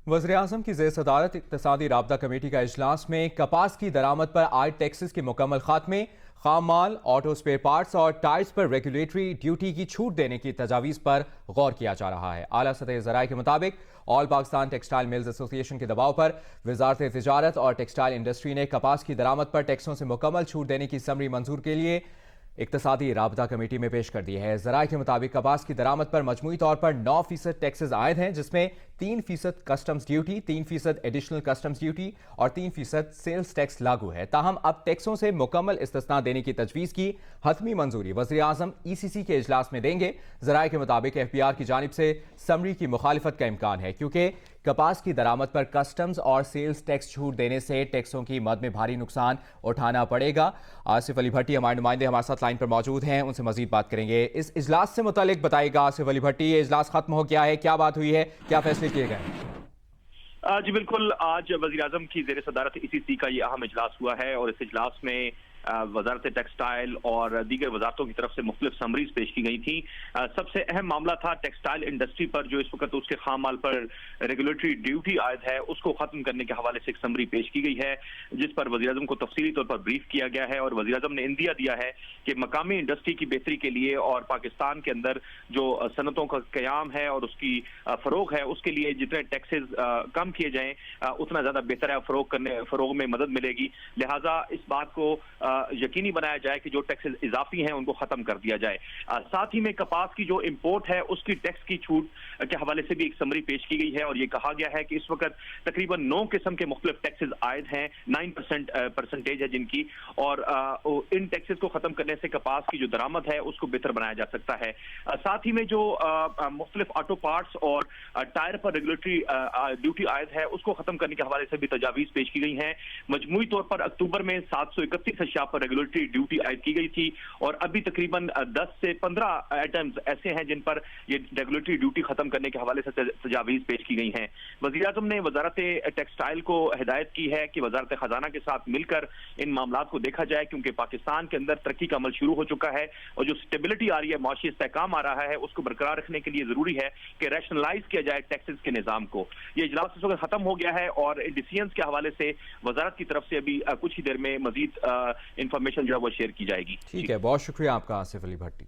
वज़ीर-ए-आज़म की ज़ेर सदारत इक़्तिसादी राबता कमेटी का इजलास में कपास की दरामद पर आयद टैक्सेस के मुकम्मल खात्मे, खाम माल, ऑटो स्पेयर पार्ट्स और टायर्स पर रेगुलेटरी ड्यूटी की छूट देने की तजावीज़ पर गौर किया जा रहा है। आला सतह ज़राए के मुताबिक all Pakistan textile mills association के दबाव पर वज़ारत तिजारत और टेक्सटाइल इंडस्ट्री ने कपास की दरामद पर टैक्सों से मुकम्मल छूट देने की समरी मंजूर के लिए इक़्तिसादी राबता कमेटी में पेश कर दी है। ज़राए के मुताबिक कपास की दरामद पर मजमूई तौर पर 9% टैक्सेस आयद हैं, जिसमें 3% customs duty, 3% additional customs duty और 3% सेल्स टैक्स लागू है। ताहम अब टैक्सों से मुकम्मल इस्तिस्ना देने की तजवीज़ की हतमी मंजूरी वज़ीर-ए-आज़म ECC के इजलास में देंगे। ज़राए के मुताबिक FBR की जानिब से समरी की मुखालिफत का इम्कान है, क्योंकि कपास की दरामद पर कस्टम्स और सेल्स टैक्स छूट देने से टैक्सों की मद में भारी नुकसान उठाना पड़ेगा। आसिफ अली भट्टी हमारे नुमाइंदे हमारे साथ लाइन पर मौजूद हैं, उनसे मजीद बात करेंगे। इस इजलास से मुतालिक बताइएगा आसिफ अली भट्टी, ये इजलास खत्म हो गया है, क्या बात हुई है, क्या फैसले किए गए? जी बिल्कुल, आज वज़ीर-ए-आज़म की ज़ेर सदारत ECC का ये अहम इजलास हुआ है और इस इजलास में वजारत टेक्सटाइल और दीगर वजारतों की तरफ से मुख्तलिफ समरीज पेश की गई थी। सबसे अहम मामला था टेक्सटाइल इंडस्ट्री पर जो इस वक्त उसके खाम माल पर रेगुलेटरी ड्यूटी आयद है, उसको खत्म करने के हवाले से एक समरी पेश की गई है, जिस पर वज़ीर-ए-आज़म को तफसीली तौर पर ब्रीफ किया गया है। और वज़ीर-ए-आज़म ने इंदिया दिया है कि मकामी इंडस्ट्री की बेहतरी के लिए और पाकिस्तान के अंदर जो सनतों का क़याम है और उसकी फ़रोग है, उसके लिए जितने टैक्सेस कम किए जाएँ उतना ज़्यादा बेहतर है, फ़रोग में मदद मिलेगी। लिहाजा इस बात को यकीनी बनाया जाए कि जो टैक्सेस इजाफी हैं उनको खत्म कर दिया जाए। साथ ही में कपास की जो इंपोर्ट है उसकी टैक्स की छूट के हवाले से भी एक समरी पेश की गई है और ये कहा गया है कि इस वक्त तकरीबन 9 किस्म के मुख्तलिफ टैक्सेस आयद हैं, 9% परसेंटेज है जिनकी, और इन टैक्सेस को खत्म करने से कपास की जो दरामद है उसको बेहतर बनाया जा सकता है। साथ ही में जो मुख्तलिफ ऑटो पार्ट्स और टायर पर रेगुलेटरी ड्यूटी आयद है उसको खत्म करने के हवाले से भी तजावीज पेश की गई हैं। मजमूई तौर पर अक्टूबर में 731 अशिया पर रेगुलेटरी ड्यूटी आयद की गई थी और अभी तकरीबन 10 से 15 आइटम्स ऐसे हैं जिन पर ये रेगुलेटरी ड्यूटी खत्म करने के हवाले से तजावीज पेश की गई हैं। वज़ीर-ए-आज़म ने वजारत टेक्सटाइल को हिदायत की है कि वजारत खजाना के साथ मिलकर इन मामलात को देखा जाए, क्योंकि पाकिस्तान के अंदर तरक्की का अमल शुरू हो चुका है और जो स्टेबिलिटी आ रही है, मुआशी इस्तेहकाम आ रहा है, उसको बरकरार रखने के लिए जरूरी है कि रैशनलाइज किया जाए टैक्सेस के निजाम को। ये इजलास इस वक्त खत्म हो गया है और डिसीजंस के हवाले से वजारत की तरफ से अभी कुछ ही देर में मजीद इंफॉर्मेशन जो है वो शेयर की जाएगी। ठीक है, बहुत शुक्रिया आपका आसिफ अली भट्टी।